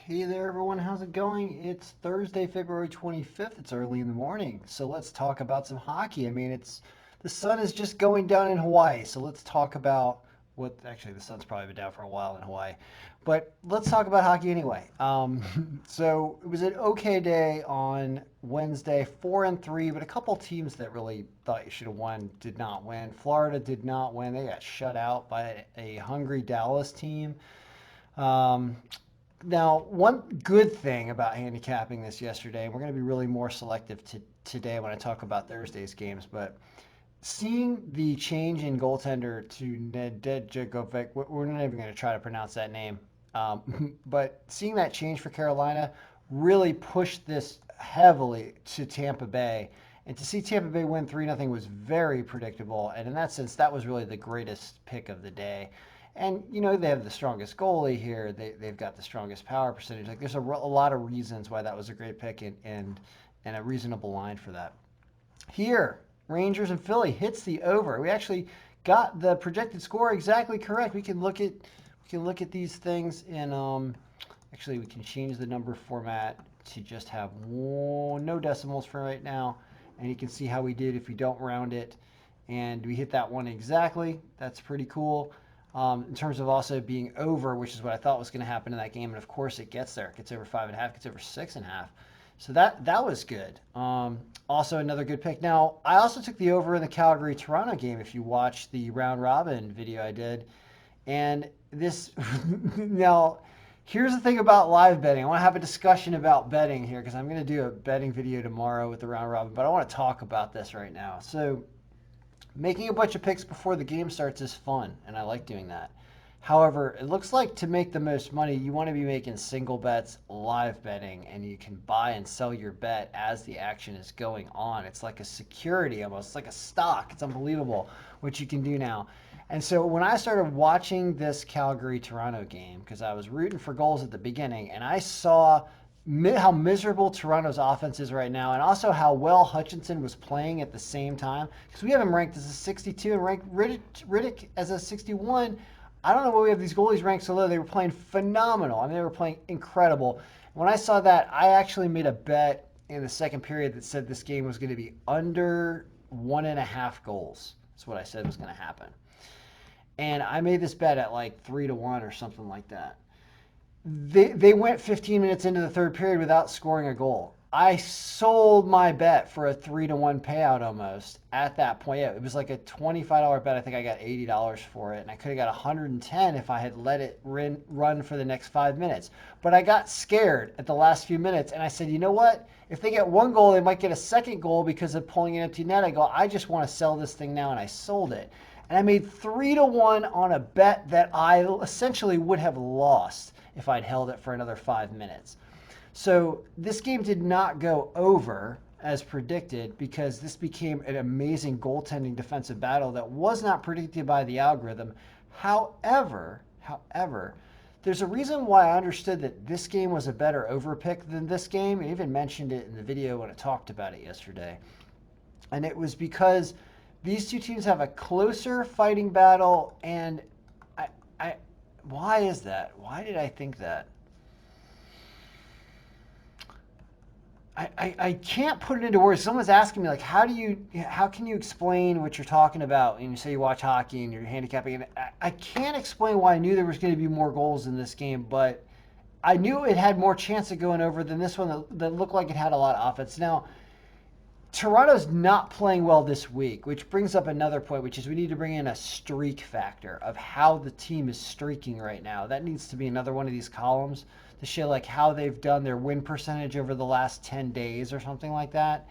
Hey there, everyone. How's it going? It's Thursday, February 25th. It's early in the morning. So let's talk about some hockey. It's the sun is just going down in Hawaii. So let's talk about what actually the sun's probably been down for a while in Hawaii. But let's talk about hockey anyway. So it was an okay day on Wednesday, 4-3, but a couple teams that really thought you should have won did not win. Florida did not win. They got shut out by a hungry Dallas team. Um, Now, one good thing about handicapping this yesterday, and we're going to be really more selective today when I talk about Thursday's games, but seeing the change in goaltender to Nedeljkovic, we're not even going to try to pronounce that name, but seeing that change for Carolina really pushed this heavily to Tampa Bay. And to see Tampa Bay win 3-0 was very predictable. And in that sense, that was really the greatest pick of the day. And, they have the strongest goalie here. They've got the strongest power percentage. Like, there's a lot of reasons why that was a great pick and a reasonable line for that. Here, Rangers and Philly hits the over. We actually got the projected score exactly correct. We can look at these things and actually we can change the number format to just have no decimals for right now, and you can see how we did if we don't round it. And we hit that one exactly. That's pretty cool. In terms of also being over, which is what I thought was going to happen in that game, and of course it gets there. It gets over 5.5, gets over 6.5. So that was good. Also another good pick. Now I also took the over in the Calgary Toronto game. If you watch the round robin video I did, and this now here's the thing about live betting. I want to have a discussion about betting here because I'm going to do a betting video tomorrow with the round robin, but I want to talk about this right now. So making a bunch of picks before the game starts is fun, and I like doing that. However, it looks like to make the most money, you want to be making single bets, live betting, and you can buy and sell your bet as the action is going on. It's like a security almost, it's like a stock. It's unbelievable what you can do now. And so when I started watching this Calgary Toronto game, because I was rooting for goals at the beginning, and I saw how miserable Toronto's offense is right now, and also how well Hutchinson was playing at the same time. Because we have him ranked as a 62 and ranked Riddick as a 61. I don't know why we have these goalies ranked so low. They were playing phenomenal. They were playing incredible. When I saw that, I actually made a bet in the second period that said this game was going to be under 1.5 goals. That's what I said was going to happen. And I made this bet at like 3-1 or something like that. They went 15 minutes into the third period without scoring a goal. I sold my bet for a 3-1 payout almost at that point. Yeah, it was like a $25 bet. I think I got $80 for it, and I could have got 110 if I had let it run for the next 5 minutes. But I got scared at the last few minutes, and I said, you know what? If they get one goal, they might get a second goal because of pulling an empty net. I go, I just want to sell this thing now, and I sold it. And I made 3-1 on a bet that I essentially would have lost if I'd held it for another 5 minutes. So this game did not go over as predicted because this became an amazing goaltending defensive battle that was not predicted by the algorithm. However, there's a reason why I understood that this game was a better over pick than this game. I even mentioned it in the video when I talked about it yesterday. And it was because these two teams have a closer fighting battle, and why is that? Why did I think that? I can't put it into words. Someone's asking me, like, how can you explain what you're talking about? And you say you watch hockey and you're handicapping. And I can't explain why I knew there was going to be more goals in this game, but I knew it had more chance of going over than this one that looked like it had a lot of offense. Now, Toronto's not playing well this week, which brings up another point, which is we need to bring in a streak factor of how the team is streaking right now. That needs to be another one of these columns to show like how they've done their win percentage over the last 10 days or something like that.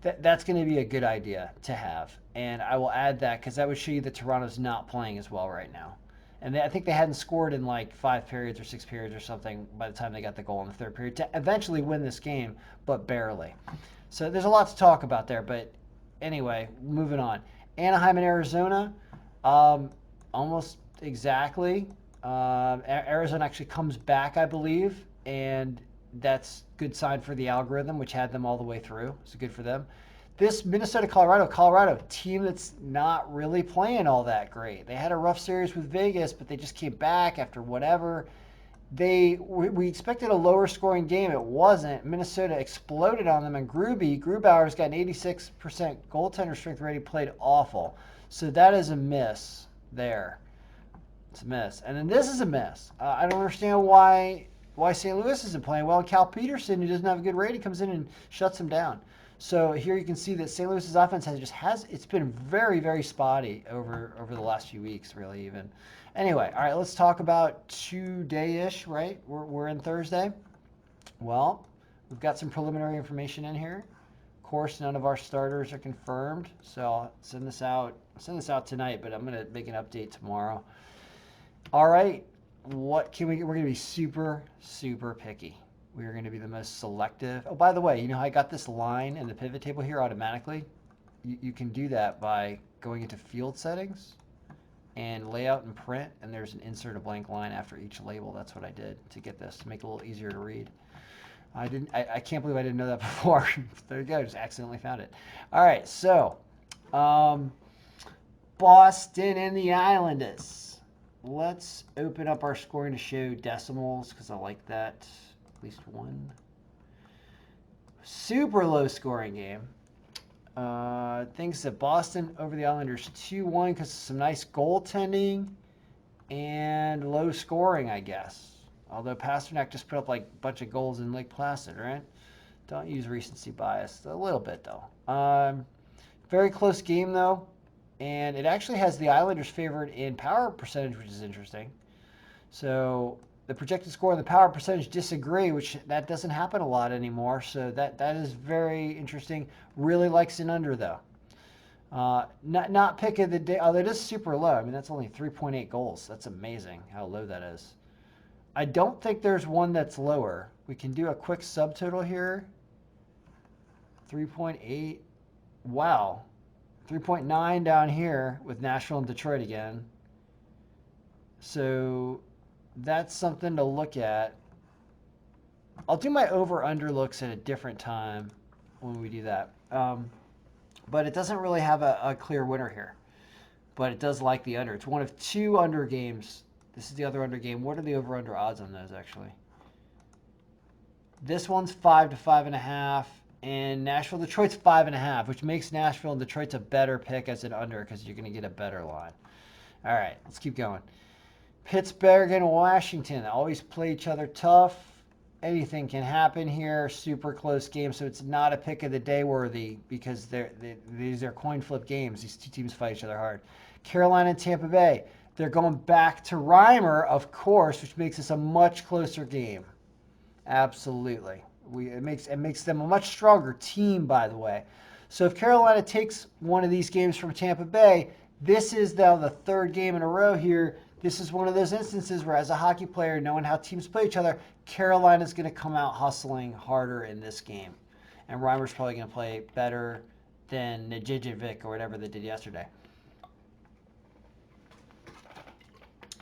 That's going to be a good idea to have. And I will add that because that would show you that Toronto's not playing as well right now. And I think they hadn't scored in like 5 periods or 6 periods or something by the time they got the goal in the third period to eventually win this game, but barely. So there's a lot to talk about there, but anyway, moving on. Anaheim and Arizona, almost exactly. Arizona actually comes back, I believe, and that's good sign for the algorithm, which had them all the way through. So good for them. This Colorado team that's not really playing all that great. They had a rough series with Vegas, but they just came back after whatever. we expected a lower scoring game. It wasn't. Minnesota exploded on them, and Grubauer's got an 86% goaltender strength rating, played awful. So that is a miss there. It's a miss. And then this is a miss. I don't understand why St. Louis isn't playing well. Cal Peterson, who doesn't have a good rating, comes in and shuts him down. So here you can see that St. Louis's offense it's been very, very spotty over the last few weeks, really even. Anyway, all right, let's talk about today-ish, right? We're in Thursday. Well, we've got some preliminary information in here. Of course, none of our starters are confirmed, so I'll send this out tonight, but I'm going to make an update tomorrow. All right, we're going to be super, super picky. We are going to be the most selective. Oh, by the way, you know how I got this line in the pivot table here automatically? You can do that by going into field settings and layout and print, and there's an insert a blank line after each label. That's what I did to get this, to make it a little easier to read. I can't believe I didn't know that before. There you go, just accidentally found it. All right, so Boston and the Islanders. Let's open up our scoring to show decimals because I like that. At least one. Super low scoring game. Thinks that Boston over the Islanders 2-1 because of some nice goaltending and low scoring, I guess. Although Pasternak just put up like a bunch of goals in Lake Placid, right? Don't use recency bias. A little bit, though. Very close game, though. And it actually has the Islanders favored in power percentage, which is interesting. So the projected score and the power percentage disagree, which that doesn't happen a lot anymore. So that is very interesting. Really likes an under, though. Not pick of the day. Oh, that is super low. I mean, that's only 3.8 goals. That's amazing how low that is. I don't think there's one that's lower. We can do a quick subtotal here. 3.8. Wow. 3.9 down here with Nashville and Detroit again. So that's something to look at. I'll do my over-under looks at a different time when we do that. But it doesn't really have a clear winner here. But it does like the under. It's one of two under games. This is the other under game. What are the over-under odds on those, actually? This one's 5 to 5.5. And Nashville, Detroit's 5.5, which makes Nashville and Detroit's a better pick as an under because you're going to get a better line. All right, let's keep going. Pittsburgh and Washington always play each other tough. Anything can happen here. Super close game, so it's not a pick of the day worthy because these are coin flip games. These two teams fight each other hard. Carolina and Tampa Bay. They're going back to Reimer, of course, which makes this a much closer game. Absolutely. It makes them a much stronger team, by the way. So if Carolina takes one of these games from Tampa Bay, this is now the third game in a row here. This is one of those instances where, as a hockey player, knowing how teams play each other, Carolina's going to come out hustling harder in this game. And Reimer's probably going to play better than Nejijevic or whatever they did yesterday.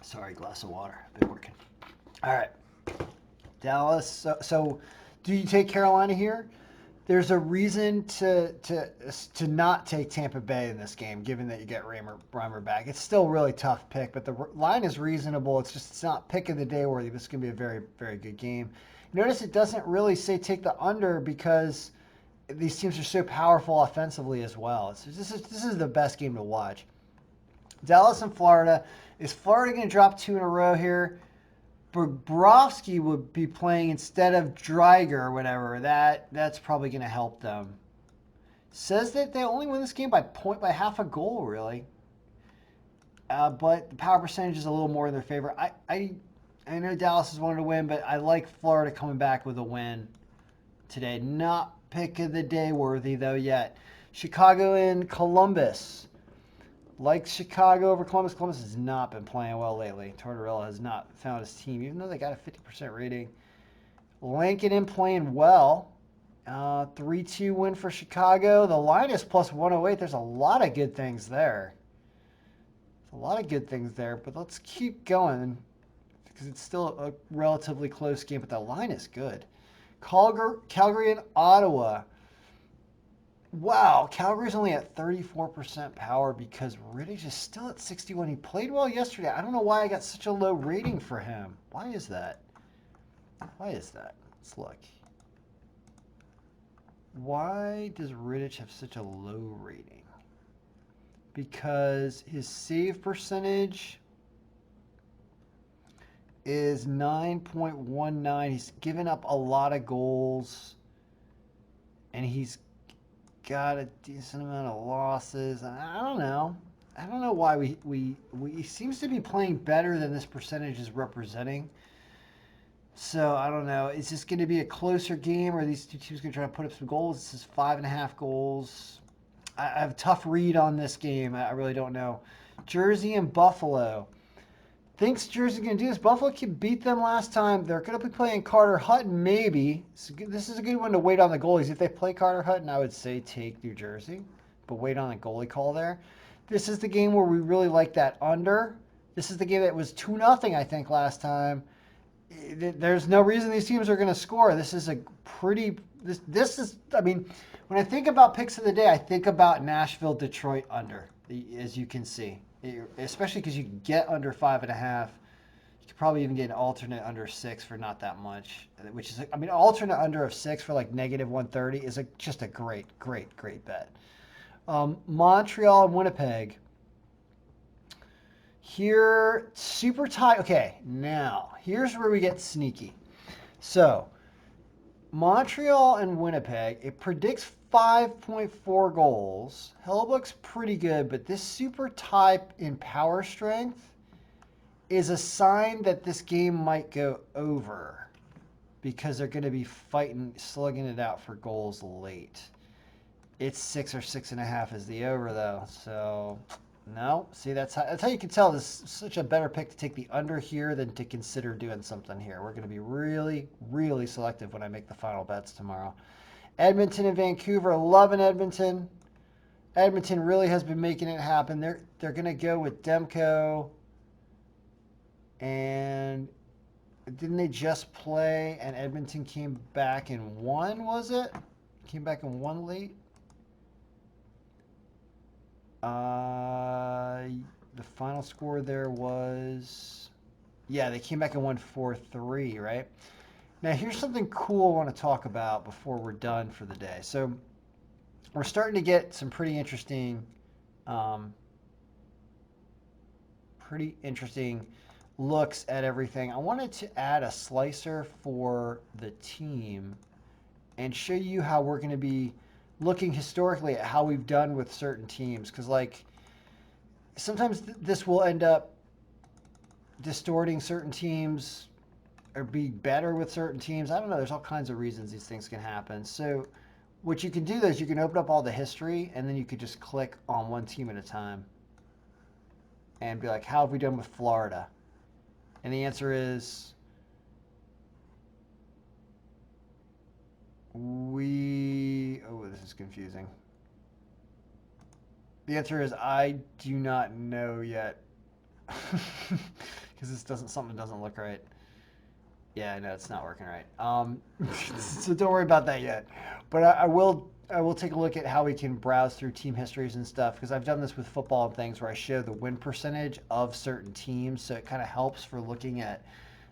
Sorry, glass of water. Been working. All right. Dallas. So do you take Carolina here? There's a reason to not take Tampa Bay in this game, given that you get Reimer back. It's still a really tough pick, but the line is reasonable. It's not pick of the day worthy. This is going to be a very, very good game. Notice it doesn't really say take the under because these teams are so powerful offensively as well. This is the best game to watch. Dallas and Florida. Is Florida going to drop two in a row here? Bobrovsky would be playing instead of Dreiger or whatever. That's probably going to help them. Says that they only win this game by half a goal, really. But the power percentage is a little more in their favor. I know Dallas has wanted to win, but I like Florida coming back with a win today. Not pick of the day worthy, though, yet. Chicago and Columbus. Like Chicago over Columbus. Columbus has not been playing well lately. Tortorella has not found his team, even though they got a 50% rating. Lankinen playing well. 3-2 win for Chicago. The line is plus 108. There's a lot of good things there. But let's keep going because it's still a relatively close game, but the line is good. Calgary and Ottawa. Wow, Calgary's only at 34% power because Rittich is still at 61. He played well yesterday. I don't know why I got such a low rating for him. Why is that? Why is that? Let's look. Why does Rittich have such a low rating? Because his save percentage is 9.19. He's given up a lot of goals, and he's got a decent amount of losses. I don't know. I don't know why we he seems to be playing better than this percentage is representing. So I don't know. Is this going to be a closer game, or are these two teams going to try to put up some goals? This is 5.5 goals. I have a tough read on this game. I really don't know. Jersey and Buffalo. Thinks Jersey's going to do this. Buffalo can beat them last time. They're going to be playing Carter Hutton, maybe. This is a good one to wait on the goalies. If they play Carter Hutton, I would say take New Jersey, but wait on the goalie call there. This is the game where we really like that under. This is the game that was 2-0, I think, last time. There's no reason these teams are going to score. This is a pretty. This is. I mean, when I think about picks of the day, I think about Nashville, Detroit under, as you can see. Especially because you can get under 5.5. You could probably even get an alternate under 6 for not that much. Which is, I mean, alternate under of 6 for like -130 is just a great bet. Montreal and Winnipeg. Here, super tight. Okay, now here's where we get sneaky. So, Montreal and Winnipeg, it predicts 5.4 goals. Hellebuyck's pretty good, but this super type in power strength is a sign that this game might go over because they're going to be slugging it out for goals late. It's 6 or 6.5 is the over, though, so... No, see, that's how you can tell this is such a better pick to take the under here than to consider doing something here. We're going to be really selective when I make the final bets tomorrow. Edmonton and Vancouver, loving Edmonton. Edmonton really has been making it happen. They're going to go with Demko, and didn't they just play? And Edmonton came back and won, was it? Came back and won late. The final score there was, yeah, they came back and won 4-3, right? Now, here's something cool I want to talk about before we're done for the day. So, we're starting to get some pretty interesting looks at everything. I wanted to add a slicer for the team and show you how we're going to be looking historically at how we've done with certain teams, because like sometimes this will end up distorting certain teams or be better with certain teams. I don't know. There's all kinds of reasons these things can happen. So what you can do is you can open up all the history and then you could just click on one team at a time and be like, how have we done with Florida? And the answer is this is confusing. The answer is I do not know yet. Because something doesn't look right. Yeah, I know it's not working right. So don't worry about that yet. But I will take a look at how we can browse through team histories and stuff, because I've done this with football and things where I show the win percentage of certain teams, so it kind of helps for looking at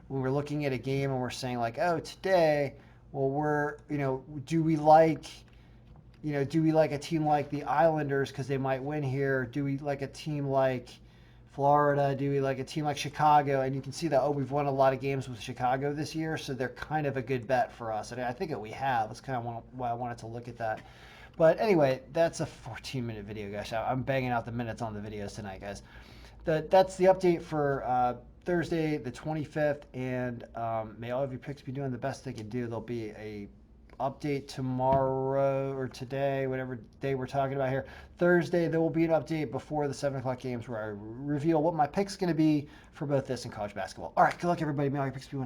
when we're looking at a game and we're saying like, oh, today, well, do we like a team like the Islanders because they might win here? Do we like a team like Florida? Do we like a team like Chicago? And you can see that, we've won a lot of games with Chicago this year, so they're kind of a good bet for us. And I think that we have. That's kind of why I wanted to look at that. But anyway, that's a 14-minute video, guys. I'm banging out the minutes on the videos tonight, guys. That's the update for Thursday, the 25th, and may all of your picks be doing the best they can do. There'll be a update tomorrow or today, whatever day we're talking about here. Thursday, there will be an update before the 7 o'clock games where I reveal what my pick's going to be for both this and college basketball. All right, good luck, everybody. May all your picks be